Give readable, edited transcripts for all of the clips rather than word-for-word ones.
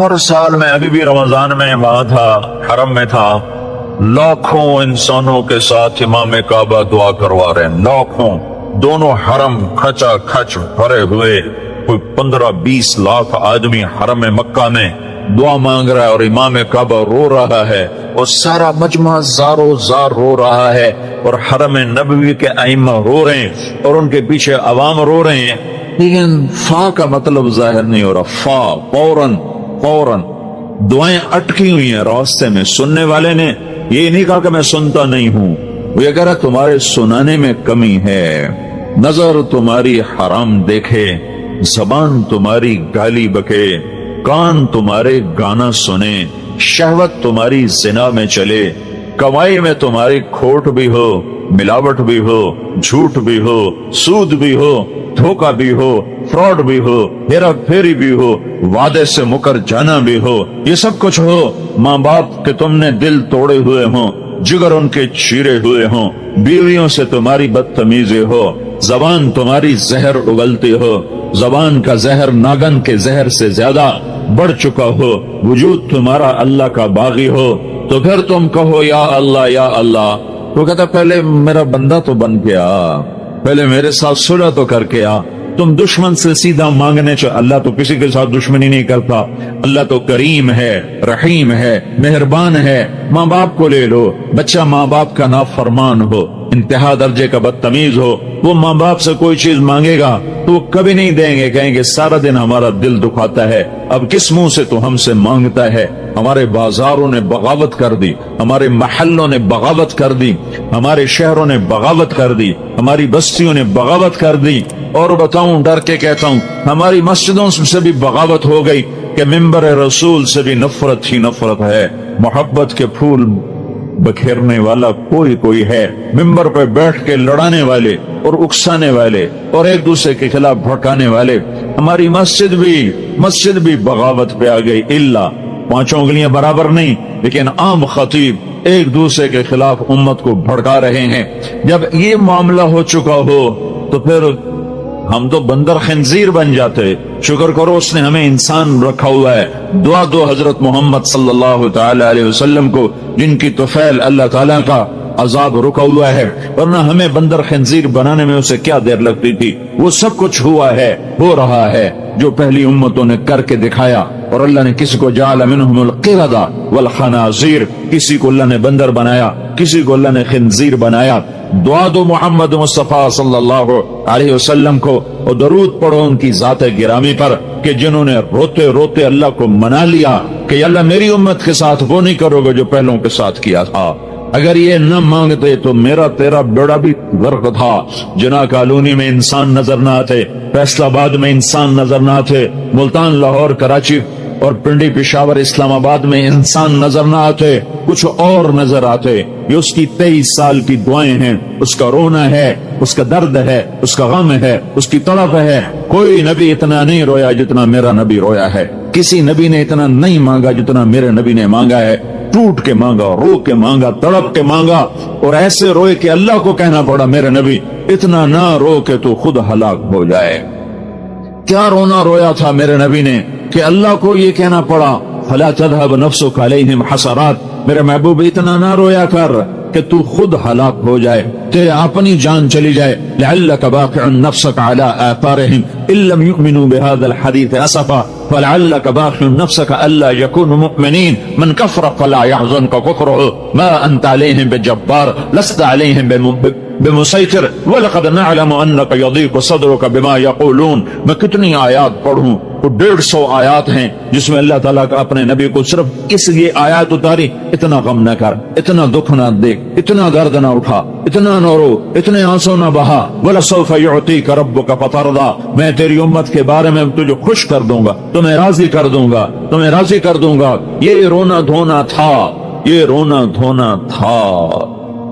ہر سال میں ابھی بھی رمضان میں وہاں تھا، حرم میں تھا، لاکھوں انسانوں کے ساتھ امام کعبہ دعا کروا رہے ہیں، لاکھوں، دونوں حرم کھچا کھچ بھرے ہوئے، کوئی 15-20 لاکھ آدمی حرم مکہ میں دعا مانگ رہا ہے، اور امام کعبہ رو رہا ہے، اور سارا مجمع زارو زار رو رہا ہے، اور حرم نبوی کے ائمہ رو رہے ہیں، اور ان کے پیچھے عوام رو رہے ہیں، لیکن فا کا مطلب ظاہر نہیں ہو رہا۔ فا فوراً دعائیں اٹکی ہوئی ہیں راستے میں۔ سننے والے نے یہ نہیں کہا کہ میں سنتا نہیں ہوں، وہ یہ کہہ رہا تمہارے سنانے میں کمی ہے، نظر تمہاری حرام دیکھے، زبان تمہاری گالی بکے، کان تمہارے گانا سنے، شہوت تمہاری زنا میں چلے، کمائی میں تمہاری کھوٹ بھی ہو، ملاوٹ بھی ہو، جھوٹ بھی ہو، سود بھی ہو، دھوکہ بھی ہو، فراڈ بھی ہو، ہیرا پھیری بھی ہو، وعدے سے مکر جانا بھی ہو، یہ سب کچھ ہو، ماں باپ کے تم نے دل توڑے ہوئے ہوں، جگر ان کے چیرے ہوئے ہوں، بیویوں سے تمہاری بدتمیزی ہو، زبان تمہاری زہر اگلتی ہو، زبان کا زہر ناگن کے زہر سے زیادہ بڑھ چکا ہو، وجود تمہارا اللہ کا باغی ہو، تو پھر تم کہو یا اللہ یا اللہ۔ تو کہتا پہلے میرا بندہ تو بن گیا، پہلے میرے ساتھ صلح تو کر کے آ۔ تم دشمن سے سیدھا مانگنے چاہ، اللہ تو کسی کے ساتھ دشمنی نہیں کرتا، اللہ تو کریم ہے، رحیم ہے، مہربان ہے۔ ماں باپ کو لے لو، بچہ ماں باپ کا نافرمان ہو، انتہا درجے کا بدتمیز ہو، وہ ماں باپ سے کوئی چیز مانگے گا تو وہ کبھی نہیں دیں گے، کہیں گے سارا دن ہمارا دل دکھاتا ہے، اب کس منہ سے تو ہم سے مانگتا ہے۔ ہمارے بازاروں نے بغاوت کر دی، ہمارے محلوں نے بغاوت کر دی، ہمارے شہروں نے بغاوت کر دی، ہماری بستیوں نے بغاوت کر دی، اور بتاؤں ڈر کے کہتا ہوں ہماری مسجدوں سے بھی بغاوت ہو گئی کہ ممبر رسول سے بھی نفرت ہی نفرت ہے۔ محبت کے پھول بکھیرنے والا کوئی ہے، ممبر پہ بیٹھ کے لڑانے والے اور اکسانے والے اور ایک دوسرے کے خلاف بھڑکانے والے۔ ہماری مسجد بھی بغاوت پہ آ گئی، الا 5 انگلیاں برابر نہیں، لیکن عام خطیب ایک دوسرے کے خلاف امت کو بھڑکا رہے ہیں۔ جب یہ معاملہ ہو چکا ہو تو پھر ہم تو بندر خنزیر بن جاتے۔ شکر کرو اس نے ہمیں انسان رکھا ہوا ہے۔ دعا دو حضرت محمد صلی اللہ تعالی علیہ وسلم کو، جن کی طفیل اللہ تعالیٰ کا عذاب رکا ہوا ہے، ورنہ ہمیں بندر خنزیر بنانے میں اسے کیا دیر لگتی تھی۔ وہ سب کچھ ہوا ہے، ہو رہا ہے جو پہلی امتوں نے کر کے دکھایا، اور اللہ نے کسی کو جعل منہم القردہ والخنازیر، کسی کو اللہ نے بندر بنایا، کسی کو اللہ نے خنزیر بنایا۔ دعا دو محمد مصطفیٰ صلی اللہ علیہ وسلم کو، اور درود پڑھو ان کی ذات گرامی پر کہ جنہوں نے روتے روتے اللہ کو منا لیا کہ اللہ میری امت کے ساتھ وہ نہیں کرو گے جو پہلوں کے ساتھ کیا تھا۔ اگر یہ نہ مانگتے تو میرا تیرا بیڑا بھی غرق تھا۔ جناح کالونی میں انسان نظر نہ آتے، فیصل آباد میں انسان نظر نہ آتے، ملتان، لاہور، کراچی اور پنڈی، پشاور، اسلام آباد میں انسان نظر نہ آتے، کچھ اور نظر آتے۔ یہ اس کی 23 سال کی دعائیں ہیں، اس کا رونا ہے، اس کا درد ہے، اس کا غم ہے، اس کی تڑپ ہے۔ کوئی نبی اتنا نہیں رویا جتنا میرا نبی رویا ہے، کسی نبی نے اتنا نہیں مانگا جتنا میرے نبی نے مانگا ہے۔ ٹوٹ کے مانگا، رو کے مانگا، تڑپ کے مانگا، اور ایسے روئے کہ اللہ کو کہنا پڑا میرے نبی اتنا نہ رو کہ تو خود ہلاک ہو جائے۔ کیا رونا رویا تھا میرے نبی نے کہ اللہ کو یہ کہنا پڑا فلا تذهب نفسك عليهم حسرات، میرے محبوب اتنا نہ رویا کر کہ تو خود ہلاک ہو جائے، تیرے اپنی جان چلی جائے۔ لعلك باخع نفسك على آثارهم ان لم يؤمنوا بهذا الحديث اسفا فلعلك باخع نفسك الا يكونوا مؤمنين من كفر فلا يحزنك كفره ما انت عليهم بجبار لست عليهم بمسيطر ولقد نعلم انك يضيق صدرك بما يقولون۔ میں کتنی آیات پڑھوں، وہ 150 آیات ہیں جس میں اللہ تعالیٰ کا اپنے نبی کو صرف اس لیے آیات اتاری اتنا غم نہ کر، اتنا دکھ نہ دیکھ، اتنا درد نہ اٹھا، اتنا نہ رو، اتنے آنسو نہ بہا۔ وَلَسَوْفَ يُعْطِيكَ رَبُّكَ فَتَرْضَىٰ، میں تیری امت کے بارے میں تجھے خوش کر دوں گا، تمہیں راضی کر دوں گا، تمہیں راضی کر دوں گا۔ یہ رونا دھونا تھا، یہ رونا دھونا تھا۔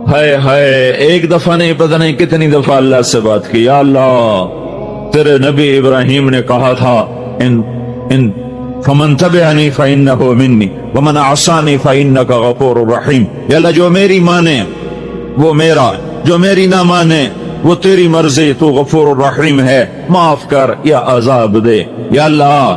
ہائے ہائے، ایک دفعہ نہیں، پتہ نہیں کتنی دفعہ اللہ سے بات کی، یا اللہ تیرے نبی ابراہیم نے کہا تھا ان فمن تبعنی فإنہ منی ومن عصانی فإنک غفور رحیم۔ یا اللہ جو میری مانے وہ میرا، جو میری نہ مانے وہ تیری مرضی، تو غفور الرحیم ہے، معاف کر یا عذاب دے۔ یا اللہ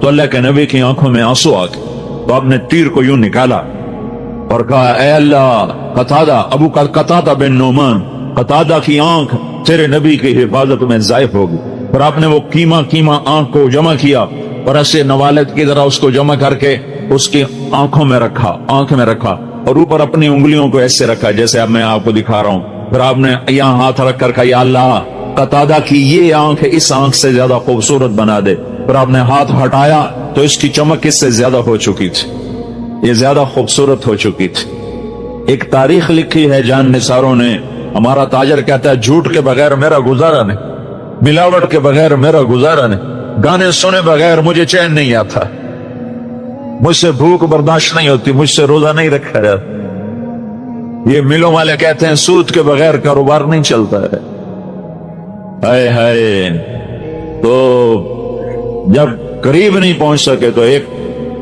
تو اللہ کے نبی کی آنکھوں میں آنسو آ گئے، تو آپ نے تیر کو یوں نکالا اور کہا اے اللہ قتادہ، ابو قتادہ بن نعمان، قتادہ کی آنکھ تیرے نبی کی حفاظت میں ضائع ہوگی۔ اور آپ نے وہ کیما آنکھ کو جمع کیا اور ایسے نوالد کی طرح اس کو جمع کر کے اس کی آنکھ میں رکھا، اور اوپر اپنی انگلیوں کو ایسے رکھا جیسے اب میں آپ کو دکھا رہا ہوں۔ پھر آپ نے یہاں ہاتھ رکھ کر کہا یا اللہ قتادہ کی یہ آنکھ اس آنکھ سے زیادہ خوبصورت بنا دے۔ پھر آپ نے ہاتھ ہٹایا تو اس کی چمک اس سے زیادہ ہو چکی تھی، یہ زیادہ خوبصورت ہو چکی تھی۔ ایک تاریخ لکھی ہے جان نثاروں نے، ہمارا تاجر کہتا ہے جھوٹ کے بغیر میرا گزارا نہیں، ملاوٹ کے بغیر میرا گزارا نہیں، گانے سنے بغیر مجھے چین نہیں آتا، مجھ سے بھوک برداشت نہیں ہوتی، مجھ سے روزہ نہیں رکھا جاتا۔ یہ ملوں والے کہتے ہیں سود کے بغیر کاروبار نہیں چلتا ہے۔ ہائے ہائے، تو جب قریب نہیں پہنچ سکے تو ایک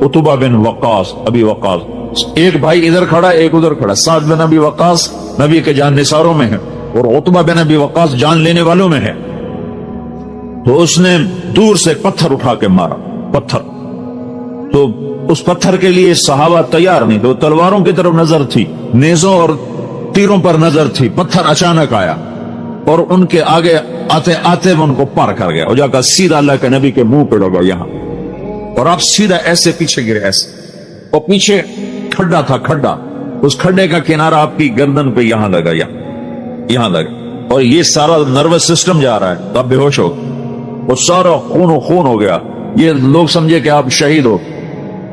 عتبہ بن وقاص، ابی وقاص، ایک بھائی ادھر کھڑا ایک ادھر کھڑا، سعد بن ابی وقاص نبی کے جان نثاروں میں ہے اور عتبہ بن ابی وقاص جان لینے والوں میں ہے۔ تو اس نے دور سے پتھر اٹھا کے مارا، پتھر، تو اس پتھر کے لیے صحابہ تیار نہیں تھے، تلواروں کی طرف نظر تھی، نیزوں اور تیروں پر نظر تھی، پتھر اچانک آیا اور ان کے آگے آتے آتے ان کو پار کر گیا، اور جا کر سیدھا اللہ کے نبی کے منہ پہ ڈگا یہاں، اور آپ سیدھا ایسے پیچھے گرے ایسے، اور پیچھے کھڈا تھا، کھڈا، اس کھڈے کا کنارہ آپ کی گردن پہ یہاں لگا، یہاں لگا، اور یہ سارا نروس سسٹم جا رہا ہے، تو آپ بے ہوش ہو، وہ سارا خون و خون ہو گیا، یہ لوگ سمجھے کہ آپ شہید ہو،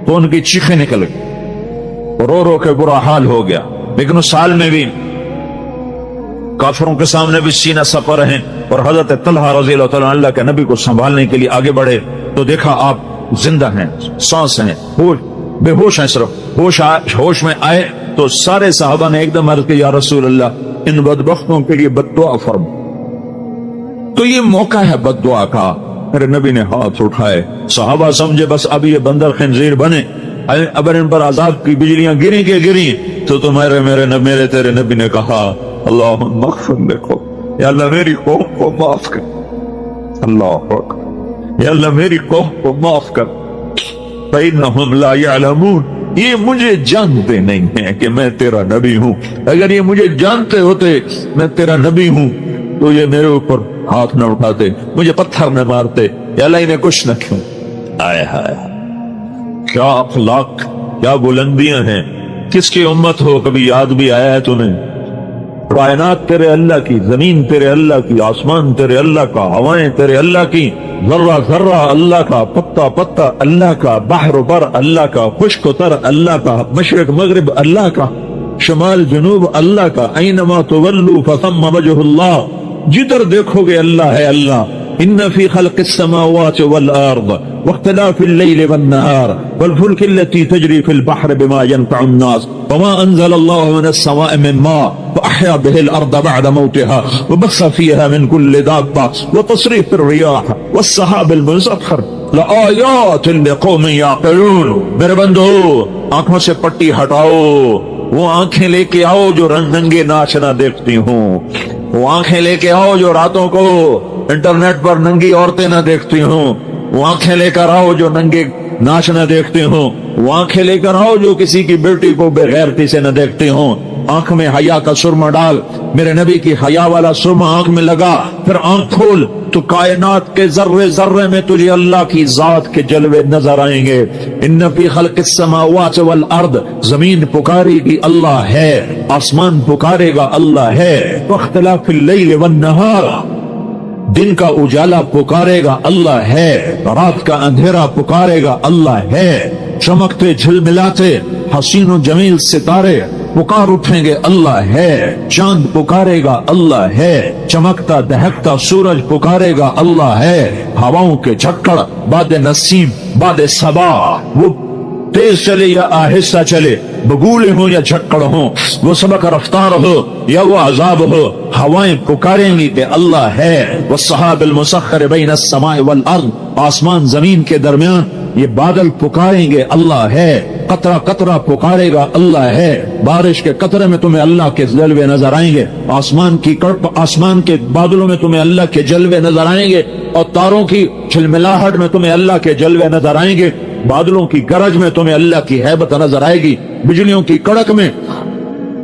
تو ان کی چیخیں نکل گئی، رو رو کے برا حال ہو گیا۔ لیکن اس حال میں بھی کافروں کے سامنے بھی سینہ سپر ہیں، اور حضرت طلحہ رضی اللہ تعالیٰ اللہ کے نبی کو سنبھالنے کے لیے آگے بڑھے تو دیکھا آپ زندہ ہیں، سانس ہیں، بے ہوش ہیں، صرف ہوش میں آئے تو سارے صحابہ نے ایک دم عرض کی یا رسول اللہ ان بدبختوں کے لیے بد دعا فرما۔ تو یہ موقع ہے بد دعا کا۔ میرے نبی نے ہاتھ اٹھائے، صحابہ سمجھے بس اب یہ بندر خنزیر بنے، اگر ان پر عذاب کی بجلیاں گریں کہ گریں، تو میرے تیرے نبی نے کہا اللہم اغفر لقوم، یا اللہ میری قوم کو معاف کر، اللہ اکبر، یا اللہ میری قوم کو معاف کر، فإنہم لا یعلمون، یہ مجھے جانتے نہیں ہیں کہ میں تیرا نبی ہوں، اگر یہ مجھے جانتے ہوتے میں تیرا نبی ہوں تو یہ میرے اوپر ہاتھ نہ اٹھاتے، مجھے پتھر نہ مارتے، یا اللہ انہیں کچھ نہ کیوں۔ آئے ہائے، کیا اخلاق، کیا بلندیاں ہیں، کس کی امت ہو، کبھی یاد بھی آیا ہے تمہیں؟ کائنات تیرے اللہ کی، زمین تیرے اللہ کی، آسمان تیرے اللہ کا، ہوائیں تیرے اللہ کی، ذرہ ذرہ اللہ کا، پتا پتا اللہ کا، بحر و بر اللہ کا، خشک و تر اللہ کا، مشرق مغرب اللہ کا، شمال جنوب اللہ کا، اینما تولوا فثم وجہ اللہ، جدھر دیکھو گے اللہ ہے اللہ۔ ان فی خلق السماوات والارض واختلاف الليل والنهار والفلك التي تجري في البحر بما ينفع الناس وما انزل الله من السماء من ماء فاحيا به الارض بعد موتها وبث فيها من كل دابة وتصريف الرياح والسحاب المسخر لآيات لقوم يعقلون۔ میرے بندو آنکھوں سے پٹی ہٹاؤ، وہ آنکھیں لے کے آؤ جو رنگ رنگے ناچنا دیکھتی ہوں، وہ آنکھیں لے کے آؤ جو راتوں کو انٹرنیٹ پر ننگی عورتیں نہ دیکھتی ہوں، وہ آنکھیں لے کر آؤ جو ننگے ناچ نہ دیکھتی ہوں، وہ آنکھیں لے کر آؤ جو کسی کی بیٹی کو بے غیرتی سے نہ دیکھتی ہوں۔ آنکھ میں حیا کا سرما ڈال، میرے نبی کی حیا والا سرما آنکھ میں لگا، پھر آنکھ کھول تو کائنات کے ذرے ذرے میں تجھے اللہ کی ذات کے جلوے نظر آئیں گے۔ ان فی خلق السماوات والارض، زمین پکارے گی اللہ ہے، آسمان پکارے گا اللہ ہے، واختلاف اللیل والنہار، دن کا اجالا پکارے گا اللہ ہے، رات کا اندھیرا پکارے گا اللہ ہے، چمکتے جھلملاتے حسین و جمیل ستارے پکار اٹھیں گے اللہ ہے، چاند پکارے گا اللہ ہے، چمکتا دہکتا سورج پکارے گا اللہ ہے، ہواؤں کے جھکڑ، باد نسیم، باد صبا، وہ تیز چلے یا آہستہ چلے، بگولے ہوں یا جھکڑ ہوں، وہ سبق رفتار ہو یا وہ عذاب ہو، ہوائیں پکاریں گی کہ اللہ ہے۔ والسحاب المسخر بین السماء والارض، آسمان زمین کے درمیان یہ بادل پکاریں گے اللہ ہے، قطرہ قطرہ پکارے گا اللہ ہے، بارش کے قطرے میں تمہیں اللہ کے جلوے نظر آئیں گے، آسمان کے بادلوں میں تمہیں اللہ کے جلوے نظر آئیں گے، اور تاروں کی چھلملاہٹ میں تمہیں اللہ کے جلوے نظر آئیں گے، بادلوں کی گرج میں تمہیں اللہ کی ہیبت نظر آئے گی، بجلیوں کی کڑک میں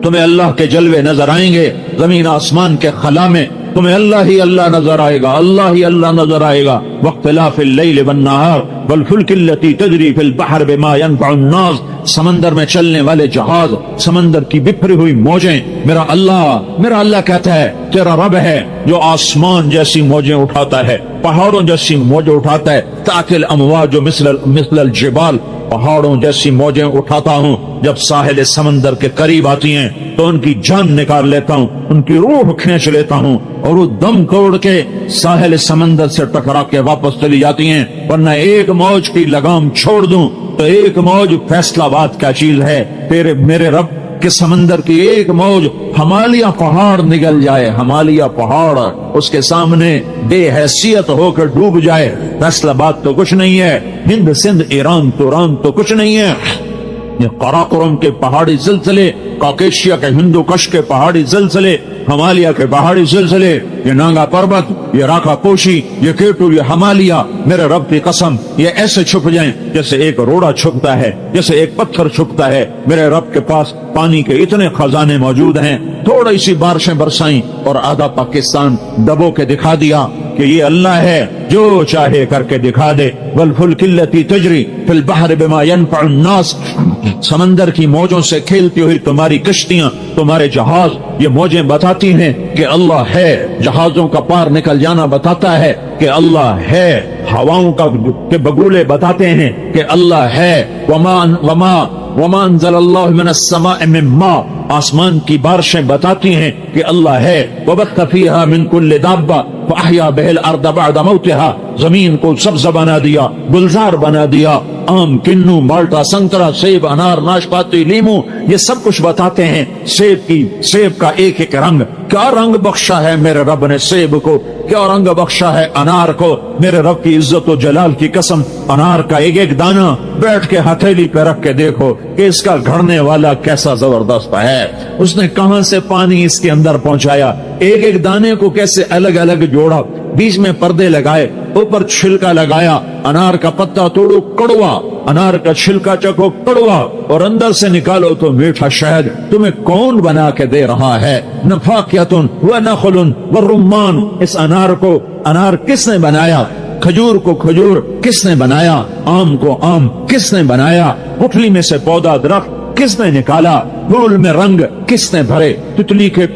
تمہیں اللہ کے جلوے نظر آئیں گے، زمین آسمان کے خلا میں تمہیں اللہ ہی اللہ نظر آئے گا، اللہ ہی اللہ نظر آئے گا۔ واختلاف اللیل والنہار والفلک التی تجری فی البحر بما ينفع الناس، سمندر میں چلنے والے جہاز، سمندر کی بکھری ہوئی موجیں، میرا اللہ کہتا ہے تیرا رب ہے جو آسمان جیسی موجیں اٹھاتا ہے، پہاڑوں جیسی موجیں اٹھاتا ہے، تأتی الامواج مثل الجبال، پہاڑوں جیسی موجیں اٹھاتا ہوں، جب ساحل سمندر کے قریب آتی ہیں تو ان کی جان نکال لیتا ہوں، ان کی روح کھینچ لیتا ہوں، اور وہ دم توڑ کے ساحل سمندر سے ٹکرا کے واپس چلی جاتی ہیں، ورنہ ایک موج کی لگام چھوڑ دوں تو ایک موج فیصلہ باد کا چیز ہے، میرے رب کہ سمندر کی ایک موج ہمالیہ پہاڑ نگل جائے، ہمالیہ پہاڑ اس کے سامنے بے حیثیت ہو کر ڈوب جائے، فیصلہ باد تو کچھ نہیں ہے، ہند سندھ ایران توران تو کچھ نہیں ہے، یہ قراقرم کے پہاڑی زلزلے، کاکیشیا کے ہندو کش کے پہاڑی زلزلے، ہمالیہ کے پہاڑی زلزلے، یہ نانگا پربت، یہ راکا پوشی، یہ کیٹو، یہ ہمالیہ، میرے رب کی قسم یہ ایسے چھپ جائیں جیسے ایک روڑا چھپتا ہے، جیسے ایک پتھر چھپتا ہے۔ میرے رب کے پاس پانی کے اتنے خزانے موجود ہیں، تھوڑی سی بارشیں برسائیں اور آدھا پاکستان دبو کے دکھا دیا کہ یہ اللہ ہے، جو چاہے کر کے دکھا دے۔ والفلک التی تجری فی البحر بما ينفع الناس، سمندر کی موجوں سے کھیلتی ہوئی تمہاری کشتیاں، تمہارے جہاز، یہ موجیں بتاتی ہیں کہ اللہ ہے، جہازوں کا پار نکل جانا بتاتا ہے کہ اللہ ہے، ہواؤں کے بگولے بتاتے ہیں کہ اللہ ہے۔ وما انزل اللہ من السماء من ماء، آسمان کی بارشیں بتاتی ہیں کہ اللہ ہے۔ وبث فیہا من کل دابہ فاحیا بہ الارض بعد موتہا، زمین کو سبز بنا دیا، گلزار بنا دیا، آم، کنو، مالٹا، سنترا، سیب، انار، ناشپاتی، لیمو، یہ سب کچھ بتاتے ہیں سیب کا ایک ایک رنگ، کیا رنگ بخشا ہے میرے رب نے سیب کو، کیا رنگ بخشا ہے انار کو، میرے رب کی عزت و جلال کی قسم، انار کا ایک ایک دانہ بیٹھ کے ہتھیلی پہ رکھ کے دیکھو کہ اس کا گھڑنے والا کیسا زبردست ہے، اس نے کہاں سے پانی اس کے اندر پہنچایا، ایک ایک دانے کو کیسے الگ الگ جوڑا، بیچ میں پردے لگائے، اوپر چھلکا لگایا، انار کا پتا توڑو کڑوا، انار کا چھلکا چکو کڑوا، اور اندر سے نکالو تو میٹھا شہد، تمہیں کون بنا کے دے رہا ہے؟ نفاقیتن ونخل والرمان، اس انار کو انار کس نے بنایا؟ کھجور کو کھجور کس نے بنایا؟ آم کو آم کس نے بنایا؟ گٹھلی میں سے پودا درخت کس نے نکالا؟ پھول میں رنگ کس نے بھرے؟ تتلی کے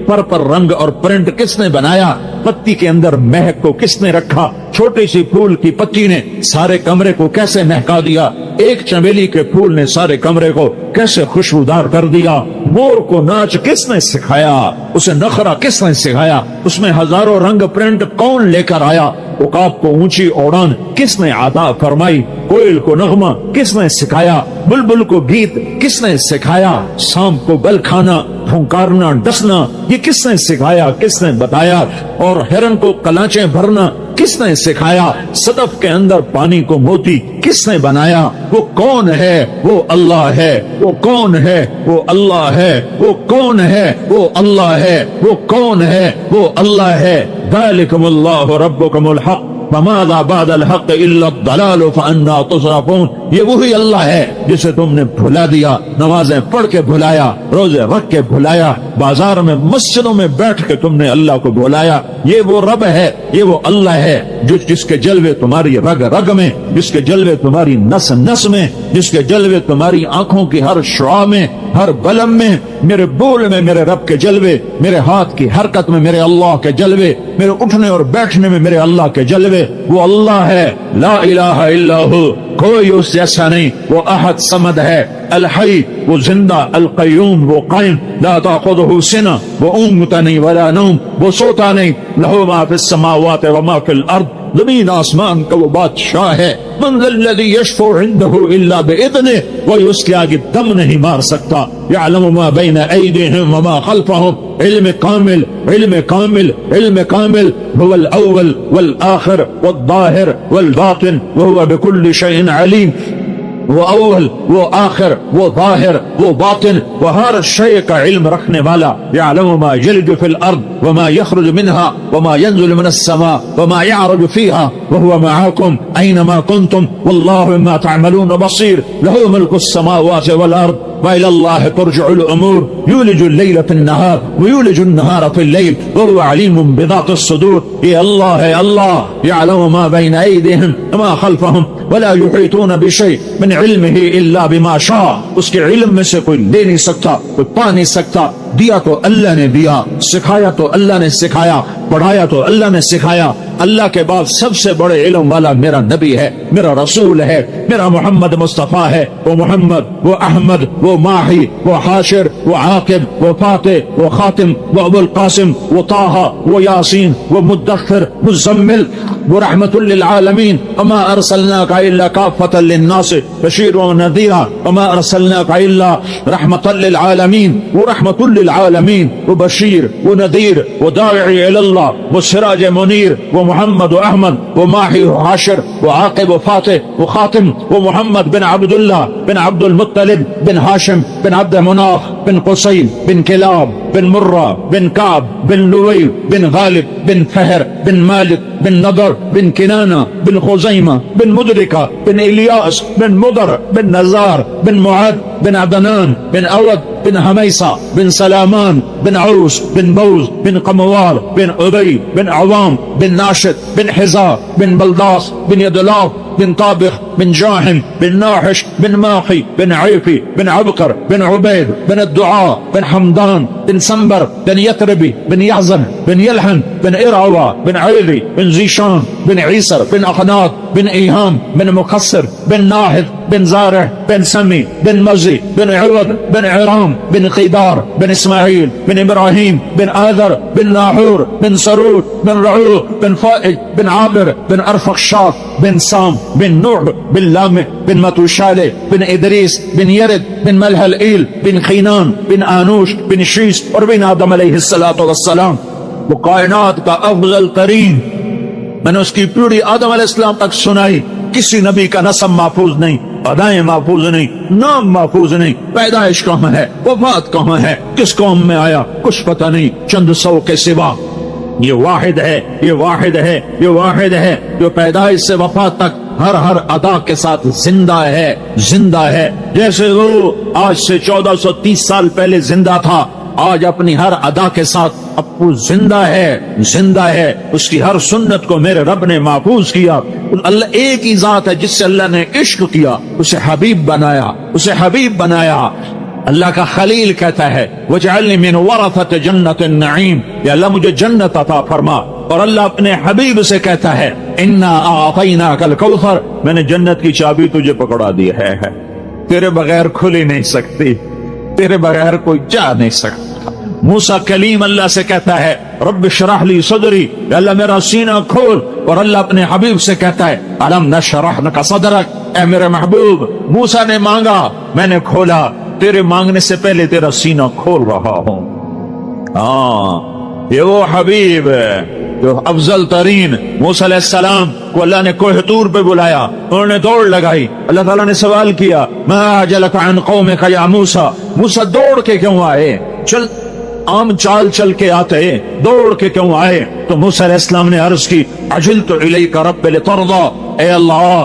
پر رنگ اور پرنٹ کس نے بنایا؟ پتی کے اندر مہک کو کس نے رکھا؟ چھوٹی سی پھول کی پتی نے سارے کمرے کو کیسے مہکا دیا؟ ایک چمیلی کے پھول نے سارے کمرے کو کیسے خوشبودار کر دیا؟ مور کو ناچ کس نے سکھایا؟ اسے نخرا کس نے سکھایا؟ اس میں ہزاروں رنگ پرنٹ کون لے کر آیا؟ عقاب کو اونچی اڑان کس نے عطا فرمائی؟ کوئل کو نغمہ کس نے سکھایا؟ بلبل کو گیت کس نے سکھایا؟ سانپ کو بل کھانا، پھنکارنا، ڈسنا، یہ کس نے سکھایا، کس نے بتایا؟ اور ہرن کو کلاچیں بھرنا کس نے سکھایا؟ صدف کے اندر پانی کو موتی کس نے بنایا؟ وہ کون ہے؟ وہ اللہ ہے۔ وہ کون ہے؟ وہ اللہ ہے۔ وہ کون ہے؟ وہ اللہ ہے۔ وہ کون ہے؟ وہ اللہ ہے۔ ذالکم اللہ ربکم الحق فماذا بعد الحق الا الضلال فانا تصرفون، یہ وہی اللہ ہے جسے تم نے بھلا دیا، نمازیں پڑھ کے بھلایا، روزے رکھ کے بھلایا، بازار میں مسجدوں میں بیٹھ کے تم نے اللہ کو بھلایا۔ یہ وہ رب ہے، یہ وہ اللہ ہے جس کے جلوے تمہاری رگ رگ میں، جس کے جلوے تمہاری نس نس میں، جس کے جلوے تمہاری آنکھوں کی ہر شعاع میں، ہر بلم میں، میرے بول میں میرے رب کے جلوے، میرے ہاتھ کی حرکت میں میرے اللہ کے جلوے، میرے اٹھنے اور بیٹھنے میں میرے اللہ کے جلوے۔ وہ اللہ ہے، لا الہ الا ہو، کوئی اس جیسا نہیں، وہ احد صمد ہے، الحی وہ زندہ، القیوم وہ قائم، لا تاخذہ سنہ وہ اونگتا نہیں ولا نوم، وہ سوتا نہیں، لہ ما فی السماوات وما فی الارض، زمین آسمان کا وہ بادشاہ ہے. من ذا الذی یشفع عنده الا باذنہ, کوئی اس کے آگے دم نہیں مار سکتا. یعلم ما بین ایدیہم وما خلفہم, علم کامل علم کامل علم کامل. هو الاول والآخر والظاہر والباطن وهو بكل شیء علیم. وہ اول وہ آخر وہ ظاہر وہ باطن وہ ہر شے کا علم رکھنے والا. یعلم ما یلج فی الارض وما یخرج منها وما ينزل من السماء وما يعرج فيها وهو معكم اينما كنتم والله بما تعملون بصير. له ملك السماوات والارض وإلى الله ترجع الأمور. يولج الليل في النهار ويولج النهار في الليل وهو عليم بذات الصدور. يا الله يا الله يعلم ما بين أيديهم وما خلفهم ولا يحيطون بشيء من علمه إلا بما شاء. اس کے علم میں سے کوئی لے نہیں سکتا, کوئی پا نہیں سکتا. دیا تو اللہ نے دیا, سکھایا تو اللہ نے سکھایا, پڑھایا تو اللہ نے سکھایا. اللہ کے بعد سب سے بڑے علم والا میرا نبی ہے, میرا رسول ہے, میرا محمد مصطفیٰ ہے. وہ محمد وہ احمد وہ ماہی وہ حاشر وہ عاقب وہ فاتح وہ خاتم وہ ابو القاسم وہ طٰہٰ وہ یاسین وہ مدثر مزمل وہ رحمت للعالمین. وما ارسلناک الا کافۃ للناس بشیرا ونذیرا وما ارسلناک الا رحمۃ للعالمین. وہ رحمت للعالمین وہ بشیر وہ نذیر وہ داعی الی اللہ وہ سراج منیر. وہ محمد و احمد وہ ماہی و حاشر وہ عاقب و فاتح وہ خاتم. وہ محمد بن عبداللہ بن عبد المطلب بن ہاشم بن عبد مناف بن قصی بن کلاب بن مرہ بن کعب بن لؤی بن غالب بن فہر بن مالک بن نضر بن کنانہ بن خزیمہ بن مدرکہ بن الیاس بن مضر بن نزار بن معد بن عدنان بن اود بن حمیصہ بن سلامان بن عوس بن بوز بن قموار بن عبی بن عوام بن ناشد بن حزار بن بلداس بن یدلاف بن طابخ بن جاحم بن ناحش بن ماخي بن عيفي بن عبقر بن عبيد بن الدعاء بن حمدان بن سنبر بن يثربي بن يحزن بن يلحن بن إرعوى بن عيلي بن زيشان بن عيسر بن أخناط بن إيهام بن مكسر بن ناهد بن زارع بن سمي بن مزي بن عوض بن عرام بن قيدار بن إسماعيل بن إبراهيم بن آذر بن ناحور بن سرود بن رعوه بن فائج بن عابر بن أرفخشاد بن سام بن نوح بن لامع بن متوشالة بن إدريس بن يرد بن ملهلئيل بن خينان بن آنوش بن شيس اور بن آدم علیہ الصلاۃ والسلام. وہ کائنات کا افضل ترین. میں نے اس کی پیڑھی آدم علیہ السلام تک سنائی. کسی نبی کا نسب محفوظ نہیں, ادائیں محفوظ نہیں, نام محفوظ نہیں, پیدائش کہاں ہے, وفات کہاں ہے, کس قوم میں آیا, کچھ پتہ نہیں چند سو کے سوا. یہ واحد ہے یہ واحد ہے یہ واحد ہے جو پیدائش سے وفات تک ہر ادا کے ساتھ زندہ ہے زندہ ہے. جیسے وہ آج سے 1430 سال پہلے زندہ تھا, آج اپنی ہر ادا کے ساتھ ابو زندہ ہے. اس کی ہر سنت کو میرے رب نے محفوظ کیا. اللہ ایک ہی ذات ہے جس سے اللہ نے عشق کیا, اسے حبیب بنایا. اللہ کا خلیل کہتا ہے وَجْعَلْنِي مِنْ وَرَثَةِ جَنَّةِ النَّعِيمِ, یا اللہ مجھے جنت عطا فرما. اور اللہ اپنے حبیب سے کہتا ہے اِنَّا أَعْطَيْنَاكَ الْكَوْثَرَ, میں نے جنت کی چابی تجھے پکڑا دی ہے, تیرے بغیر کھل ہی نہیں سکتی, تیرے بغیر کوئی جا نہیں سکتا. موسیٰ کلیم اللہ سے کہتا ہے رب اشرح لی صدری, اللہ میرا سینہ کھول. اور اللہ اپنے حبیب سے کہتا ہے الم نشرح لک صدرک, اے میرے محبوب موسیٰ نے مانگا میں نے کھولا, تیرے مانگنے سے پہلے تیرا سینہ کھول رہا ہوں. یہ وہ حبیب ہے جو افضل ترین. موسیٰ علیہ السلام کو اللہ نے کوہ طور پہ بلایا, انہوں نے دوڑ لگائی. اللہ تعالیٰ نے سوال کیا ما اعجلک عن قومک یا موسیٰ, موسیٰ دوڑ کے کیوں آئے, چل عام چال چل کے آتے, دوڑ کے کیوں آئے؟ تو موسیٰ علیہ السلام نے عرض کی عجلت الیک رب لترضی, اے اللہ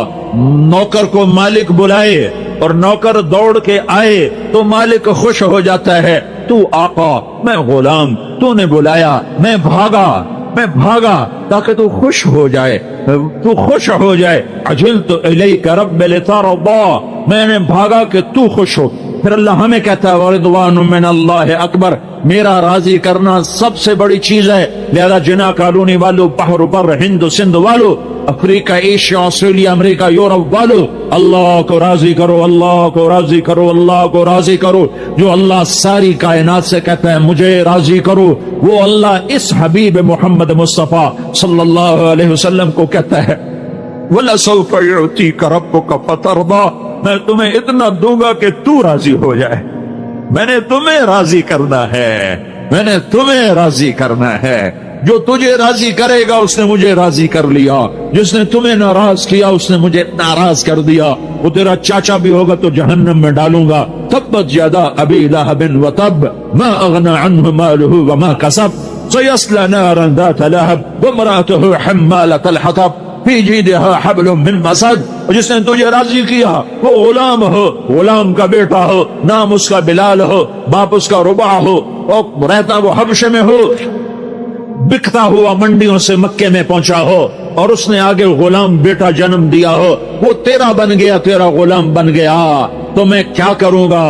نوکر کو مالک بلائے اور نوکر دوڑ کے آئے تو مالک خوش ہو جاتا ہے. تو آقا میں غلام, تو نے بلایا میں بھاگا تاکہ تو خوش ہو جائے, عجلت الیک رب لترضی, میں نے بھاگا کہ تو خوش ہو. پھر اللہ ہمیں کہتا ہے وَرِضْوَانٌ مِّنَ اللَّهِ اکبر، میرا راضی کرنا سب سے بڑی چیز ہے. لہذا جنا کالونی والو، بحر بر ہند سندھ والو، افریقہ، ایشیا، آسٹریلیا، امریکہ، یورپ والو، اللہ کو راضی کرو، اللہ کو راضی کرو، اللہ کو راضی کرو. جو اللہ ساری کائنات سے کہتا ہے مجھے راضی کرو، وہ اللہ اس حبیب محمد مصطفیٰ صلی اللہ علیہ وسلم کو کہتا ہے وَلَسَوْفَ يُعْتِيكَ رَبُّكَ فَتَرْضَىٰ، میں تمہیں اتنا دوں گا کہ تو راضی ہو جائے. میں نے تمہیں راضی کرنا ہے، میں نے تمہیں راضی کرنا ہے. جو تجھے راضی کرے گا اس نے مجھے راضی کر لیا، جس نے تمہیں ناراض کیا اس نے مجھے ناراض کر دیا. وہ تیرا چاچا بھی ہوگا تو جہنم میں ڈالوں گا. تبت یدا ابی لہب وتب ما اغنى عنه ماله وما كسب سيصلى نارا ذات لهب وامرأته حمالة الحطب فی جیدها حبل من مسد. جس نے تجھے راضی کیا وہ غلام ہو، غلام کا بیٹا ہو، نام اس کا بلال ہو، باپ اس کا رباع ہو، اور رہتا وہ حبشے میں ہو، بکتا ہوا منڈیوں سے مکے میں پہنچا ہو، اور اس نے آگے غلام بیٹا جنم دیا ہو، وہ تیرا بن گیا، تیرا غلام بن گیا، تو میں کیا کروں گا؟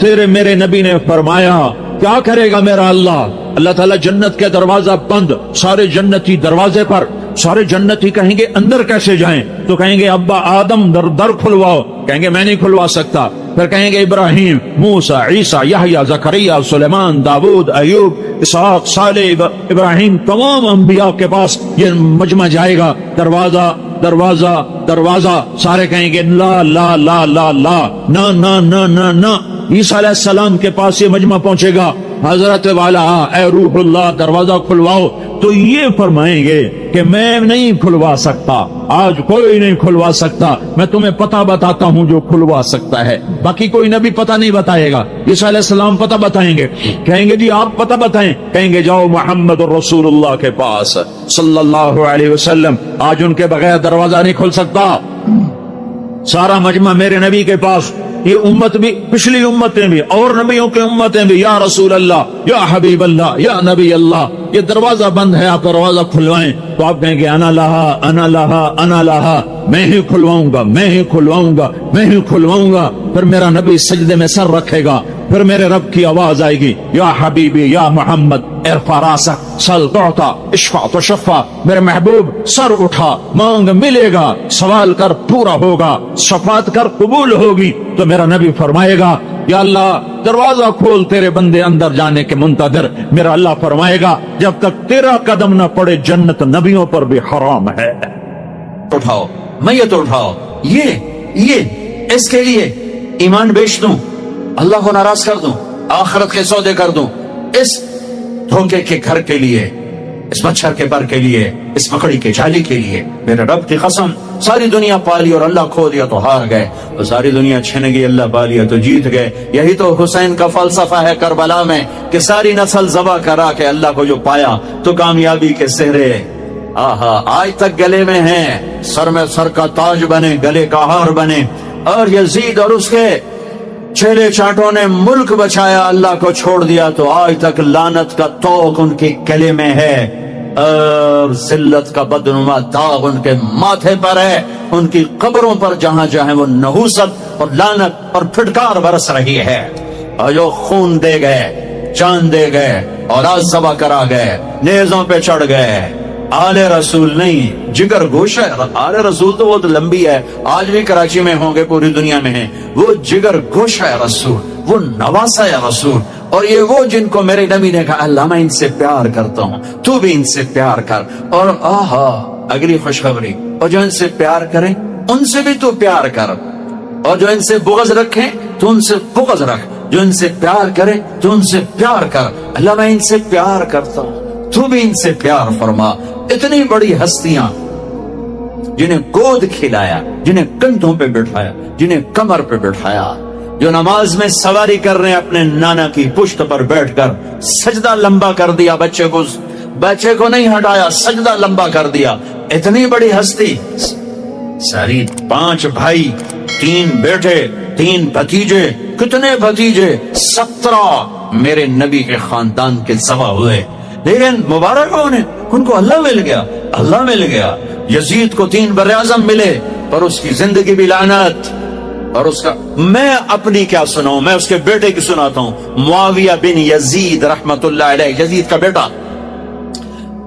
تیرے میرے نبی نے فرمایا کیا کرے گا میرا اللہ؟ اللہ تعالیٰ جنت کے دروازہ بند، سارے جنتی دروازے پر، سارے جنتی کہیں گے اندر کیسے جائیں؟ تو کہیں گے ابا آدم در کھلواؤ، کہیں گے میں نہیں کھلوا سکتا. پھر کہیں گے ابراہیم، موسیٰ، عیسیٰ، یحییٰ، زکریا، سلیمان، داؤد، ایوب، اسحاق، صالح، ابراہیم، تمام انبیاء کے پاس یہ مجمع جائے گا. دروازہ دروازہ دروازہ، سارے کہیں گے لا لا لا لا لا، نا نا نا نا نا. عیسیٰ علیہ السلام کے پاس یہ مجمع پہنچے گا، حضرت والا اے روح اللہ دروازہ کھلواؤ. تو یہ فرمائیں گے کہ میں نہیں کھلوا سکتا، آج کوئی نہیں کھلوا سکتا، میں تمہیں پتہ بتاتا ہوں جو کھلوا سکتا ہے. باقی کوئی نبی پتہ نہیں بتائے گا. عیسیٰ علیہ السلام پتہ بتائیں گے، کہیں گے جی آپ پتہ بتائیں، کہیں گے جاؤ محمد رسول اللہ کے پاس صلی اللہ علیہ وسلم، آج ان کے بغیر دروازہ نہیں کھل سکتا. سارا مجمع میرے نبی کے پاس. یہ امت بھی، پچھلی امتیں بھی، اور نبیوں کی امتیں بھی، یا رسول اللہ، یا حبیب اللہ، یا نبی اللہ، یہ دروازہ بند ہے، آپ دروازہ کھلوائیں. تو آپ کہیں گے انا لہا انا لہا انا لہا، میں ہی کھلواؤں گا، میں ہی کھلواؤں گا، میں ہی کھلواؤں گا. پھر میرا نبی سجدے میں سر رکھے گا، پھر میرے رب کی آواز آئے گی یا حبیبی یا محمد ارفع راسک سل تعطا اشفع تشفع. میرے محبوب سر اٹھا، مانگ ملے گا، سوال کر پورا ہوگا، شفاعت کر قبول ہوگی. تو میرا نبی فرمائے گا یا اللہ دروازہ کھول تیرے بندے اندر جانے کے منتظر. میرا اللہ فرمائے گا جب تک تیرا قدم نہ پڑے جنت نبیوں پر بھی حرام ہے. اٹھاؤ، میت اٹھاؤ، یہ اس کے لیے ایمان بیچ دوں، اللہ کو ناراض کر دوں، آخرت کے سودے کر دوں، اس دھوکے کے گھر کے لیے، اس مچھر کے پر کے لیے، اس مکڑی کے جالی کے لیے. میرے رب کی قسم ساری دنیا پالی اور اللہ کھو دیا تو ہار گئے، اور ساری دنیا چھن گئی اللہ پالیا تو جیت گئے. یہی تو حسین کا فلسفہ ہے کربلا میں کہ ساری نسل ذبح کرا کے اللہ کو جو پایا تو کامیابی کے سہرے آہا آج تک گلے میں ہیں، سر میں سر کا تاج بنے، گلے کا ہار بنے. اور یزید اور اس کے چہرے چاٹوں نے ملک بچایا، اللہ کو چھوڑ دیا تو آج تک لعنت کا طوق ان کے گلے میں ہے، اور ذلت کا بدنما داغ ان کے ماتھے پر ہے. ان کی قبروں پر جہاں جہاں وہ نحوست اور لعنت اور پھٹکار برس رہی ہے. اور جو خون دے گئے، جان دے گئے، اور آج ذبح کرا گئے، نیزوں پہ چڑھ گئے. آل رسول نہیں، جگر گوشہ ہے. آل رسول تو بہت لمبی ہے، آج بھی کراچی میں ہوں گے، پوری دنیا میں ہیں. وہ جگر گوشہ ہے رسول، وہ نواسہ ہے رسول. اور یہ وہ جن کو میرے نبی نے کہا اللہ میں ان سے پیار کرتا ہوں، تو بھی ان سے پیار کر. اور آہا اگلی خوشخبری، اور جو ان سے پیار کریں ان سے بھی تو پیار کر، اور جو ان سے بغض رکھیں تو ان سے بغض رکھ. جو ان سے پیار کرے تو ان سے پیار کر. اللہ میں ان سے پیار کرتا ہوں، تو بھی ان سے پیار فرما. اتنی بڑی ہستیاں جنہیں گود کھلایا، جنہیں کندھوں پہ بٹھایا، جنہیں کمر پہ بٹھایا، جو نماز میں سواری کر رہے ہیں اپنے نانا کی پشت پر بیٹھ کر، سجدہ لمبا کر دیا، بچے کو نہیں ہٹایا، سجدہ لمبا کر دیا. اتنی بڑی ہستی، ساری 5 بھائی، 3 بیٹے، 3 بھتیجے، کتنے بھتیجے، 17 میرے نبی کے خاندان کے ذبح ہوئے. لیکن مبارک ہو انہیں، ان کو اللہ مل گیا، اللہ مل گیا. یزید کو 3 براعظم ملے پر اس کی زندگی بھی لعنت، اور اس کا میں اپنی کیا سناؤں، میں اس کے بیٹے کی سناتا ہوں، معاویہ بن یزید رحمت اللہ علیہ، یزید کا بیٹا،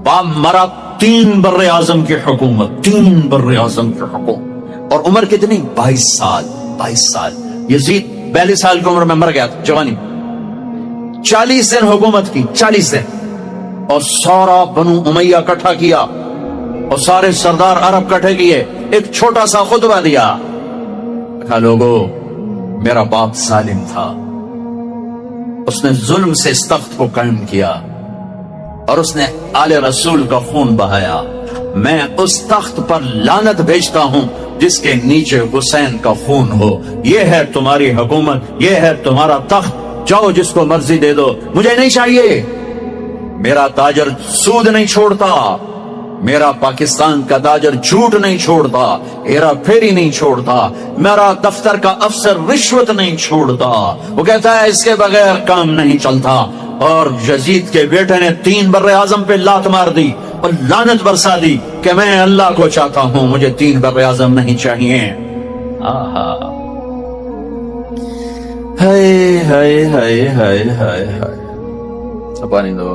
باپ مرا، 3 بر اعظم کی حکومت، 3 بر اعظم کی حکومت، اور عمر کتنی؟ 22 سال، 22 سال۔ یزید 42 سال کی عمر میں مر گیا جوانی، 40 دن حکومت کی، 40 دن، اور سارا بنو امیہ اکٹھا کیا، اور سارے سردار عرب اکٹھے کیے، ایک چھوٹا سا خطبہ دیا، کہا لوگو میرا باپ ظالم تھا، اس نے ظلم سے اس تخت کو قائم کیا، اور اس نے آل رسول کا خون بہایا، میں اس تخت پر لعنت بھیجتا ہوں جس کے نیچے حسین کا خون ہو، یہ ہے تمہاری حکومت، یہ ہے تمہارا تخت، جاؤ جس کو مرضی دے دو، مجھے نہیں چاہیے، میرا تاجر سود نہیں چھوڑتا، میرا پاکستان کا تاجر جھوٹ نہیں چھوڑتا، ہیرا پھیری نہیں چھوڑتا، میرا دفتر کا افسر رشوت نہیں چھوڑتا، وہ کہتا ہے اس کے بغیر کام نہیں چلتا۔ اور یزید کے بیٹے نے 3 بر اعظم پہ لات مار دی اور لعنت برسا دی کہ میں اللہ کو چاہتا ہوں، مجھے 3 بر اعظم نہیں چاہیے۔ آہا، ہائے ہائے ہائے ہائے ہائے ہائے، پانی دو۔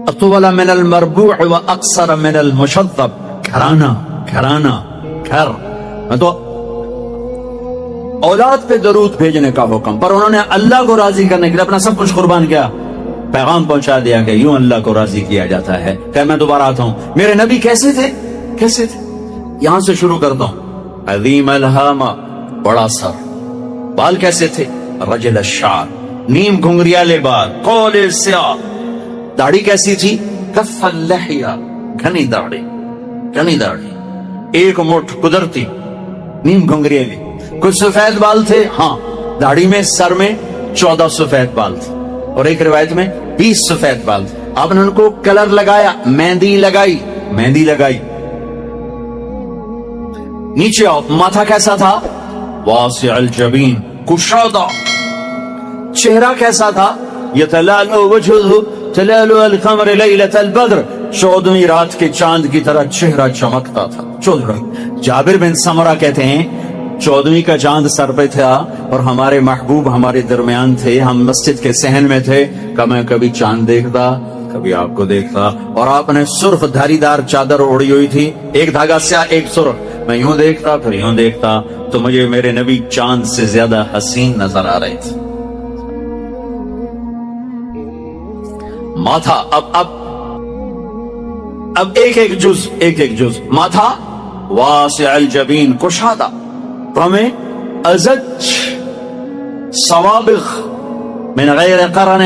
اطول من المربوع واقصر من المشطب، گھرانہ، گھر، تو اولاد پہ درود بھیجنے کا حکم، پر انہوں نے اللہ کو راضی کرنے کے لیے اپنا سب کچھ قربان کیا، پیغام پہنچا دیا کہ یوں اللہ کو راضی کیا جاتا ہے۔ کہ میں دوبارہ آتا ہوں، میرے نبی کیسے تھے؟ کیسے تھے؟ یہاں سے شروع کرتا ہوں۔ عظیم الہامہ، بڑا سر، بال کیسے تھے؟ رجل الشعر، نیم گھنگریالے بال، قول سیاہ، داڑھی کیسی تھی؟ کف اللحیہ، گھنی داڑھی، گھنی داڑھی، ایک مٹھ قدرتی، نیم گھنگریالے۔ کچھ سفید بال تھے، ہاں، داڑھی میں، سر میں 14 سفید بال تھے، اور ایک روایت میں 20 سفید بال تھے۔ آپ نے ان کو کلر لگایا، مہندی لگائی، مہندی لگائی۔ نیچے آؤ، ماتھا کیسا تھا؟ واسع الجبین، کشادہ۔ چہرہ کیسا تھا؟ یتلالو وجہہ تلالو القمر لیلۃ البدر، 14ویں رات کے چاند کی طرح چہرہ چمکتا تھا۔ 14 جابر بن سمرہ کہتے ہیں 14ویں کا چاند سر پہ تھا اور ہمارے محبوب ہمارے درمیان تھے، ہم مسجد کے صحن میں تھے، کہ میں کبھی چاند دیکھتا، کبھی آپ کو دیکھتا، اور آپ نے سرخ دھاری دار چادر اوڑی ہوئی تھی، ایک دھاگا سیاہ ایک سرخ، میں یوں دیکھتا پھر یوں دیکھتا، تو مجھے میرے نبی چاند سے زیادہ حسین نظر آ رہے تھے۔ ماتھا، اب ایک ایک جز، ماتھا واسع الجبین، کشادہ، میں ازج صوابغ من غیر قرن،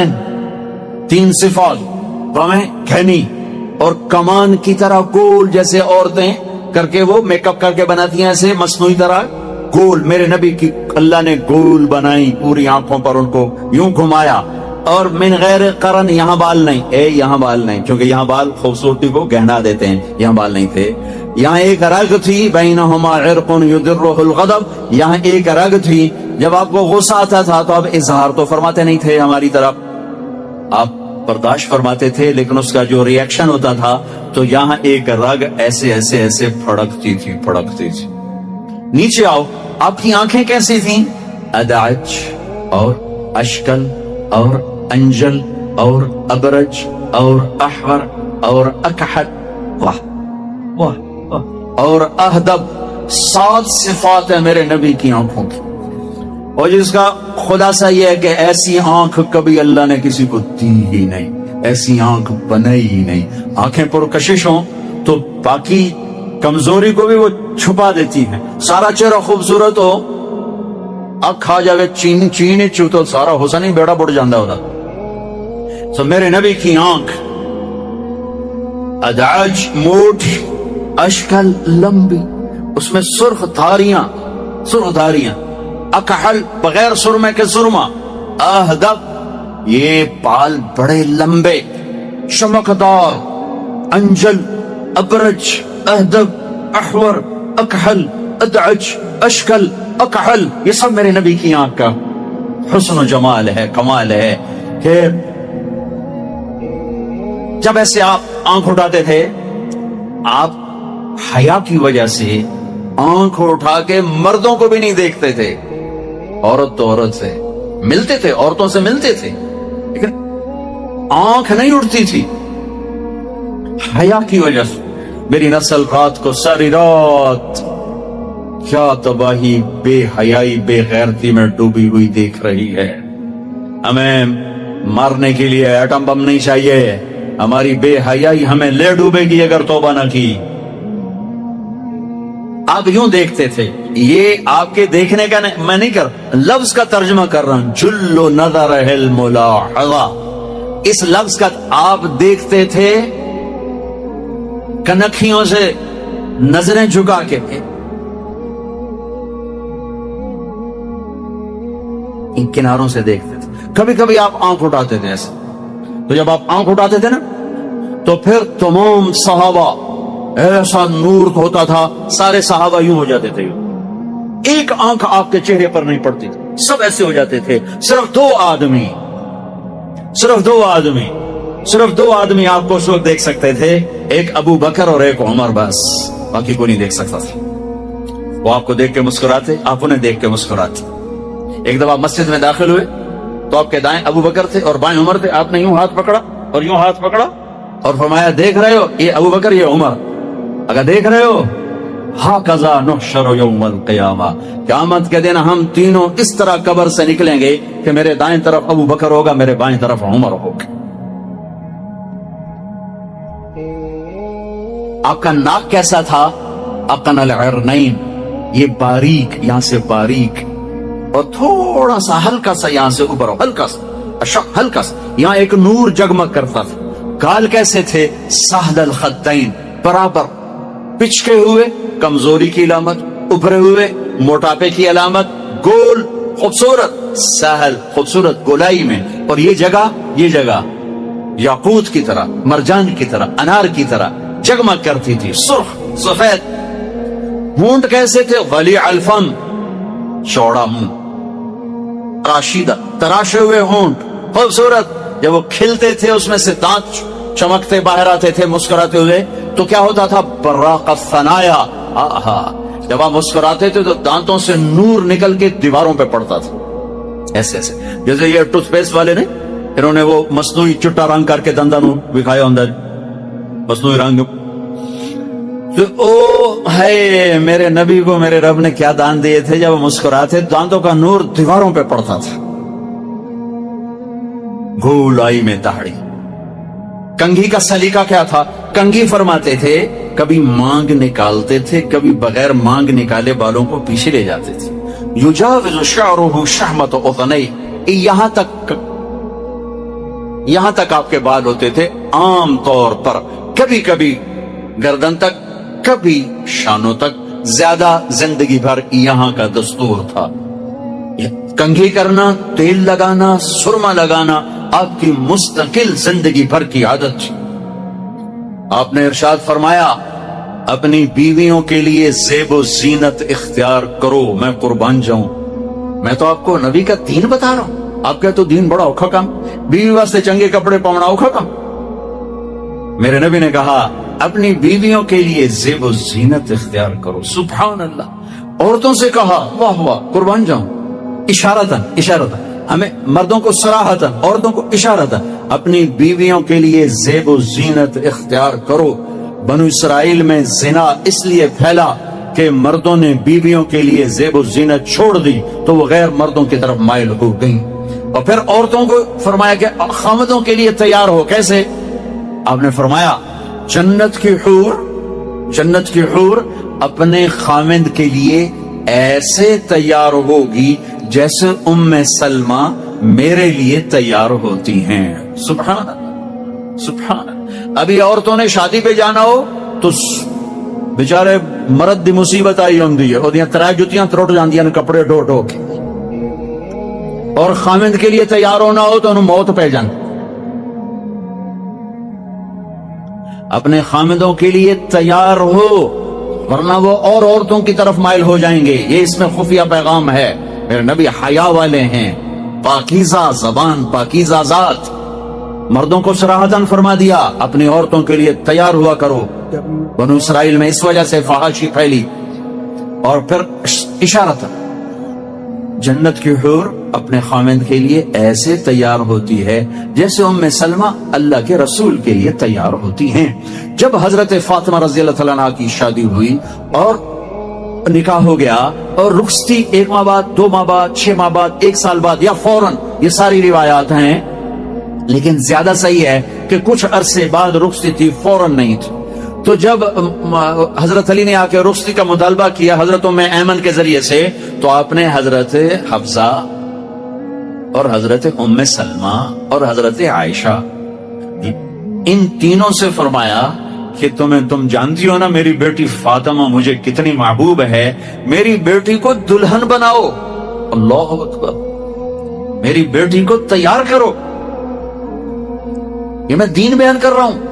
3 صفات، میں گھنی اور کمان کی طرح گول، جیسے عورتیں کر کے وہ میک اپ کر کے بناتی ہیں ایسے مصنوعی طرح گول، میرے نبی کی اللہ نے گول بنائی، پوری آنکھوں پر ان کو یوں گھمایا، اور من غیر قرن، یہاں بال نہیں، یہاں بال نہیں، کیونکہ یہاں بال خوبصورتی کو گہنا دیتے ہیں، یہاں بال نہیں تھے۔ یہاں ایک رگ تھی، بینہما عرق یدرہ الغضب، یہاں ایک رگ تھی، جب آپ کو غصہ آتا تھا تو آپ اظہار تو فرماتے نہیں تھے ہماری طرف، آپ برداشت فرماتے تھے، لیکن اس کا جو ری ایکشن ہوتا تھا تو یہاں ایک رگ ایسے ایسے ایسے پھڑکتی تھی۔ نیچے آؤ، آپ کی آنکھیں کیسی تھیں؟ ادعج اور اشکل اور انجل اور ابرج اور احور اور اکحل، واہ واہ، اور اہدب، 7 صفات ہے میرے نبی کی آنکھوں کی، اور جس کا خلاصہ یہ ہے کہ ایسی آنکھ کبھی اللہ نے کسی کو دی ہی نہیں، ایسی آنکھ بنائی ہی نہیں۔ آنکھیں پرکشش ہوں تو باقی کمزوری کو بھی وہ چھپا دیتی ہیں، سارا چہرہ خوبصورت ہو، اکھ آ جاوے چین چو تو سارا حسن ہی بیڑا بڑھ جاندہ ہوتا۔ تو میرے نبی کی آنکھ ادعج، موٹ، اشکل، لمبی، اس میں سرخ دھاریاں، اکحل، بغیر سرمے کے سرما، اہدب، یہ بال بڑے لمبے چمکدار، انجل، ابرج، اہدب، احور، اکحل، ادعج، اشکل، اکحل، یہ سب میرے نبی کی آنکھ کا حسن و جمال ہے، کمال ہے کہ جب ایسے آپ آنکھ اٹھاتے تھے، آپ حیا کی وجہ سے آنکھ اٹھا کے مردوں کو بھی نہیں دیکھتے تھے، عورت تو عورت سے ملتے تھے، عورتوں سے ملتے تھے، لیکن آنکھ نہیں اٹھتی تھی حیا کی وجہ سے۔ میری نسل رات کو ساری رات کیا تباہی، بے حیائی، بے غیرتی میں ڈوبی ہوئی دیکھ رہی ہے۔ ہمیں مارنے کے لیے ایٹم بم نہیں چاہیے، ہماری بے حیائی ہمیں لے ڈوبے گی اگر توبہ نہ کی۔ آپ یوں دیکھتے تھے، یہ آپ کے دیکھنے کا میں نہیں کر، لفظ کا ترجمہ کر رہا ہوں، جل نظر الملاحظہ، اس لفظ کا آپ دیکھتے تھے کنکھیوں سے نظریں جھکا کے، ان کناروں سے دیکھتے تھے۔ کبھی کبھی آپ آنکھ اٹھاتے تھے ایسے، تو جب آپ آنکھ اٹھاتے تھے نا تو پھر تمام صحابہ ایسا نور ہوتا تھا، سارے صحابہ یوں ہو جاتے تھے، ایک آنکھ آپ کے چہرے پر نہیں پڑتی تھی، سب ایسے ہو جاتے تھے۔ صرف دو آدمی آپ کو اس وقت دیکھ سکتے تھے، ایک ابو بکر اور ایک عمر، بس باقی کو نہیں دیکھ سکتا تھا۔ وہ آپ کو دیکھ کے مسکراتے، آپ انہیں دیکھ کے مسکراتے۔ ایک دفعہ مسجد میں داخل ہوئے تو آپ کے دائیں ابو بکر تھے اور بائیں عمر تھے، آپ نے یوں ہاتھ پکڑا اور یوں ہاتھ پکڑا اور فرمایا دیکھ رہے ہو یہ ابو بکر یہ عمر، اگر دیکھ رہے ہو ہاکذا نحشر یوم القیامہ، قیامت کے دن ہم تینوں اس طرح قبر سے نکلیں گے کہ میرے دائیں طرف ابو بکر ہوگا، میرے بائیں طرف عمر ہوگا۔ آپ کا ناک کیسا تھا؟ اقن العرنین، یہ باریک، یہاں سے باریک اور تھوڑا سا ہلکا سا یہاں سے اوپر، ہلکا سا یہاں ایک نور جگمگ کرتا تھا۔ گال کیسے تھے؟ سہل الخدین، برابر، پچکے ہوئے کمزوری کی علامت، ابھرے ہوئے موٹاپے کی علامت، گول خوبصورت، سہل خوبصورت گولائی میں، اور یہ جگہ یاقوت کی طرح، مرجان کی طرح، انار کی طرح جگمگ کرتی تھی، سرخ سفید۔ ہونٹ کیسے تھے؟ غلیظ الفم، چوڑا منہ، راشدہ، تراشے ہوئے ہونٹ، خوبصورت۔ جب وہ کھلتے تھے اس میں سے دانت چمکتے باہر آتے تھے مسکراتے ہوئے، تو کیا ہوتا تھا؟ براق الثنایا، جب آپ مسکراتے تھے تو دانتوں سے نور نکل کے دیواروں پہ پڑتا تھا، ایسے ایسے جیسے یہ ٹوتھ پیسٹ والے نے، انہوں نے وہ مصنوعی چٹا رنگ کر کے دنداں نو دکھایا اندر، مصنوعی رنگ۔ تو او ہے میرے نبی کو میرے رب نے کیا دان دیے تھے، جب وہ مسکراتے دانتوں کا نور دیواروں پہ پڑتا تھا۔ گولائی میں داڑھی، کنگھی کا سلیقہ کیا تھا؟ کنگھی فرماتے تھے کبھی مانگ نکالتے تھے، کبھی بغیر مانگ نکالے بالوں کو پیچھے لے جاتے تھے۔ یجاوز شعرہ شحمۃ اذنیہ، یہاں تک آپ کے بال ہوتے تھے عام طور پر، کبھی کبھی گردن تک، کبھی شانوں تک، زیادہ زندگی بھر یہاں کا دستور تھا۔ کنگھی کرنا، تیل لگانا، سرما لگانا آپ کی مستقل زندگی بھر کی عادت تھی۔ آپ نے ارشاد فرمایا اپنی بیویوں کے لیے زیب و زینت اختیار کرو، میں قربان جاؤں۔ میں تو آپ کو نبی کا دین بتا رہا ہوں، آپ کا تو دین بڑا اوکھا کام، بیوی واسطے چنگے کپڑے پاؤنا اوکھا کام۔ میرے نبی نے کہا اپنی بیویوں کے لیے زیب و زینت اختیار کرو، سبحان اللہ۔ عورتوں سے کہا واہ واہ، قربان جاؤں، اشارتاً، ہمیں مردوں کو صراحتاً، عورتوں کو اشارتاً، اپنی بیویوں کے لیے زیب و زینت اختیار کرو۔ بنو اسرائیل میں زنا اس لیے پھیلا کہ مردوں نے بیویوں کے لیے زیب و زینت چھوڑ دی تو وہ غیر مردوں کی طرف مائل ہو گئیں، اور پھر عورتوں کو فرمایا کہ خامدوں کے لیے تیار ہو۔ کیسے؟ آپ نے فرمایا جنت کی حور اپنے خامد کے لیے ایسے تیار ہوگی جیسے ام سلمہ میرے لیے تیار ہوتی ہیں۔ سبحان اللہ، سبحان اللہ۔ ابھی عورتوں نے شادی پہ جانا ہو تو بیچارے مرد دی مصیبت آئی ہوندی ہے، اور ترائے جتیاں تروٹ جاندیاں نے کپڑے ڈھو ڈھو کے، اور خامد کے لیے تیار ہونا ہو تو انہوں موت پہ جاندی۔ اپنے خامدوں کے لیے تیار ہو، ورنہ وہ اور عورتوں کی طرف مائل ہو جائیں گے. یہ اس میں خفیہ پیغام ہے. میرے نبی حیا والے ہیں, پاکیزہ زبان, پاکیزہ ذات. مردوں کو صراحتاً فرما دیا اپنی عورتوں کے لیے تیار ہوا کرو. بنو اسرائیل میں اس وجہ سے فحاشی پھیلی. اور پھر اشارتاً جنت کی حور اپنے خاوند کے لیے ایسے تیار ہوتی ہے جیسے ام سلمہ اللہ کے رسول کے لیے تیار ہوتی ہیں. جب حضرت فاطمہ رضی اللہ تعالیٰ عنہ کی شادی ہوئی اور نکاح ہو گیا اور رخصتی 1 ماہ بعد, 2 ماہ بعد, 6 ماہ بعد, 1 سال بعد یا فوراً, یہ ساری روایات ہیں, لیکن زیادہ صحیح ہے کہ کچھ عرصے بعد رخصتی تھی, فوراً نہیں تھی. تو جب حضرت علی نے آ کے رخصتی کا مطالبہ کیا حضرت ام ایمن کے ذریعے سے, تو آپ نے حضرت حفصہ اور حضرت ام سلمہ اور حضرت عائشہ ان تینوں سے فرمایا کہ تم جانتی ہو نا میری بیٹی فاطمہ مجھے کتنی محبوب ہے, میری بیٹی کو دلہن بناؤ. اللہ اکبر, میری بیٹی کو تیار کرو. یہ میں دین بیان کر رہا ہوں,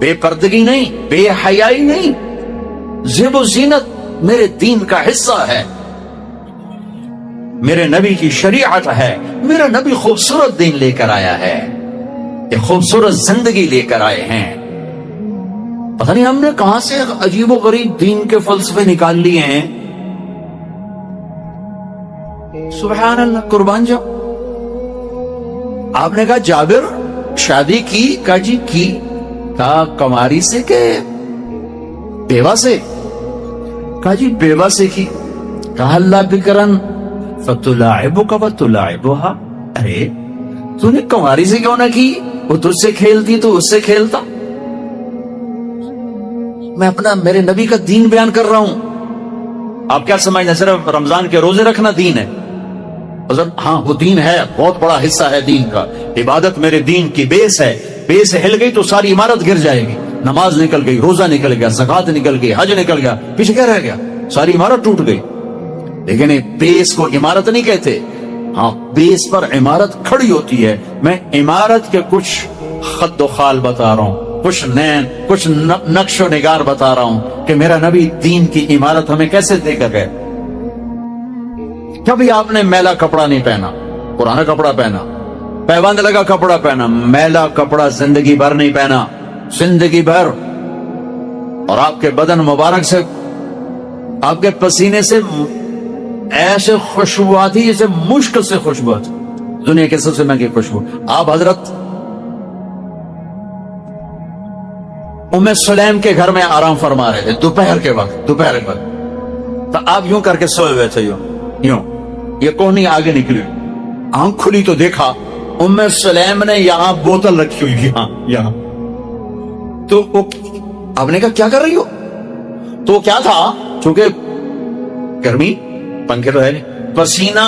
بے پردگی نہیں, بے حیائی نہیں, زیب و زینت میرے دین کا حصہ ہے, میرے نبی کی شریعت ہے. میرا نبی خوبصورت دین لے کر آیا ہے, یہ خوبصورت زندگی لے کر آئے ہیں. پتہ نہیں ہم نے کہاں سے عجیب و غریب دین کے فلسفے نکال لیے ہیں. سبحان اللہ, قربان جاؤ. آپ نے کہا جابر شادی کی, کہا جی کی. کہا کماری سے کہ بیوہ سے؟ کہا جی بیوہ سے کی. کہا اللہ بکرن فتلاعبک وتلاعبها, ارے تو نے کماری سے کیوں نہ کی, وہ تجھ سے کھیلتی تو اس سے کھیلتا. میں اپنا میرے نبی کا دین بیان کر رہا ہوں. آپ کیا سمجھنا صرف رمضان کے روزے رکھنا دین ہے؟ ہاں وہ دین ہے, بہت بڑا حصہ ہے دین کا. عبادت میرے دین کی بیس ہے, بیس ہل گئی تو ساری عمارت گر جائے گی. نماز نکل گئی, روزہ نکل گیا, زکوٰۃ نکل گئی, حج نکل گیا, پیچھے کیا رہ گیا؟ ساری عمارت ٹوٹ گئی. لیکن بیس کو عمارت نہیں کہتے, ہاں بیس پر عمارت کھڑی ہوتی ہے. میں عمارت کے کچھ خط و خال بتا رہا ہوں, کچھ نین, کچھ نقش و نگار بتا رہا ہوں کہ میرا نبی دین کی عمارت ہمیں کیسے دے کر گئے. کبھی آپ نے میلا کپڑا نہیں پہنا, پرانا کپڑا پہنا, پیوند لگا کپڑا پہنا, میلا کپڑا زندگی بھر نہیں پہنا, زندگی بھر. اور آپ کے بدن مبارک سے, آپ کے پسینے سے ایسے خوشبو آتی جیسے مشک سے خوشبو آتی, دنیا کے سب سے مہنگی خوشبو. آپ حضرت ام سلیم کے گھر میں آرام فرما رہے تھے دوپہر کے وقت, تو آپ یوں کر کے سوئے ہوئے تھے, یوں. یہ کونی آگے نکلی, آنکھ کھلی تو دیکھا ام سلیم نے یہاں بوتل رکھی ہوئی, یہاں. تو آپ نے کہا کیا کر رہی ہو؟ تو کیا تھا, چونکہ گرمی, پنکھے تو ہے نہیں, پسینہ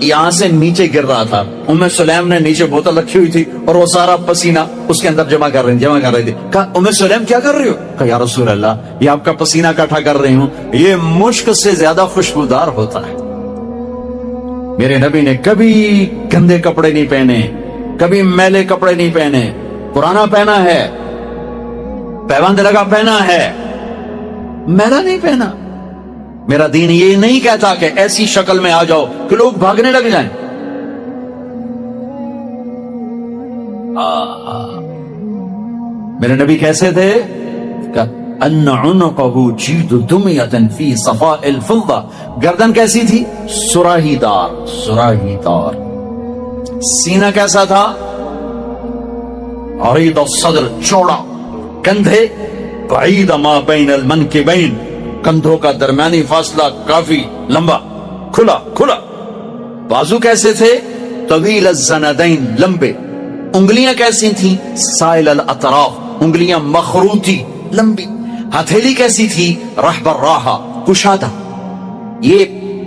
یہاں سے نیچے گر رہا تھا. ام سلیم نے نیچے بوتل رکھی ہوئی تھی اور وہ سارا پسینہ اس کے اندر جمع کر رہی تھی. کہا ام سلیم کیا کر رہی ہو؟ کہا یا رسول اللہ یہ آپ کا پسینہ اکٹھا کر رہی ہوں, یہ مشک سے زیادہ خوشبودار ہوتا ہے. میرے نبی نے کبھی گندے کپڑے نہیں پہنے, کبھی میلے کپڑے نہیں پہنے, پرانا پہنا ہے, پیوند لگا پہنا ہے, میلا نہیں پہنا. میرا دین یہ نہیں کہتا کہ ایسی شکل میں آ جاؤ کہ لوگ بھاگنے لگ جائیں. میرے نبی کیسے تھے؟ ان عنقه جید دمیۃ فی صفاء الفضہ, گردن کیسی تھی؟ سراہی دار, سراہی دار. سینہ کیسا تھا؟ عریض الصدر, چوڑا. کندھے بعید ما بین المنکبین, کندھوں کا درمیانی فاصلہ کافی لمبا, کھلا کھلا. بازو کیسے تھے؟ طویل الزندین, لمبے. انگلیاں کیسی تھیں؟ سائل الاطراف, انگلیاں مخروطی, لمبی. ہتھیلی کیسی تھی؟ رحب الراحہ, کشادہ. یہ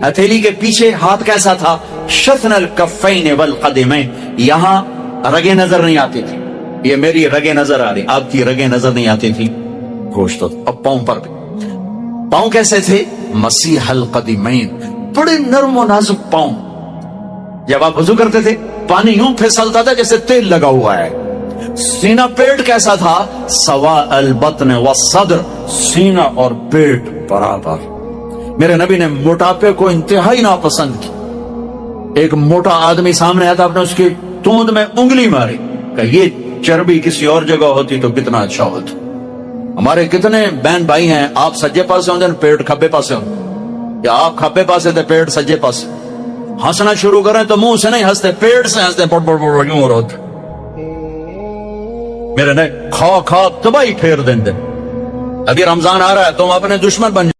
ہتھیلی کے پیچھے ہاتھ کیسا تھا؟ شثن الکفین والقدمین, یہاں رگیں نظر نہیں آتی تھی. یہ میری رگیں نظر آ رہی, آپ کی رگیں نظر نہیں آتی تھی. گوشت. اب پاؤں پر بھی, پاؤں کیسے تھے؟ مسیح القدمین, بڑے نرم و نازک پاؤں. جب آپ وضو کرتے تھے پانی یوں پھسلتا تھا جیسے تیل لگا ہوا ہے, سینہ پیٹ کیسا تھا؟ سوا البطن والصدر، سینہ اور پیٹ برابر۔ میرے نبی نے موٹاپے کو انتہائی ناپسند کی۔ ایک موٹا آدمی سامنے آیا تھا، آپ نے اس کی توند میں انگلی ماری کہ یہ چربی کسی اور جگہ ہوتی تو کتنا اچھا ہوتا۔ ہمارے کتنے بہن بھائی ہیں، آپ سجے پاسے ہوتے ہیں پیٹ کھبے پاسے ہوتے، یا آپ کھبے پاسے تھے پیٹ سجے پاسے۔ ہنسنا شروع کریں تو منہ سے نہیں ہنستے، پیٹ سے ہنستے، پڑ پڑ پڑ یوں ہوتے۔ میرے نے کھا کھا تباہی پھیر دیں۔ ابھی رمضان آ رہا ہے، تم اپنے دشمن بن